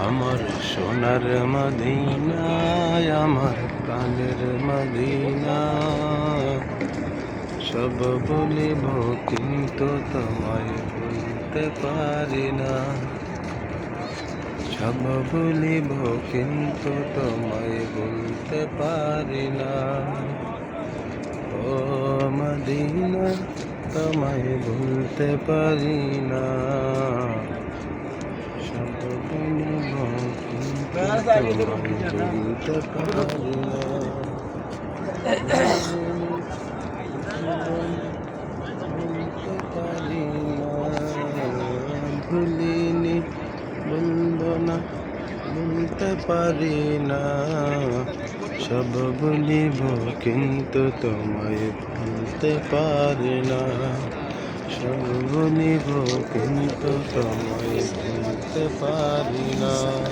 আমার সোনার মদিনায় আমার প্রাণের মদিনা, সব বলিব কিন্তু তোমায় বলতে পারি না। সব বলিব কিন্তু তোমায় বলতে পারি না। ও মদিনা তোমায় বলতে পারি না। সব বলিব কিন্তু তোমায় বলতে পারি না। বলতে পারি না, ভুলিনি বলবো না, বলতে পারি না। সব বলিব কিন্তু তোমায় বলতে পারি না। সব বলিব কিন্তু তোমায় বলতে পারি না।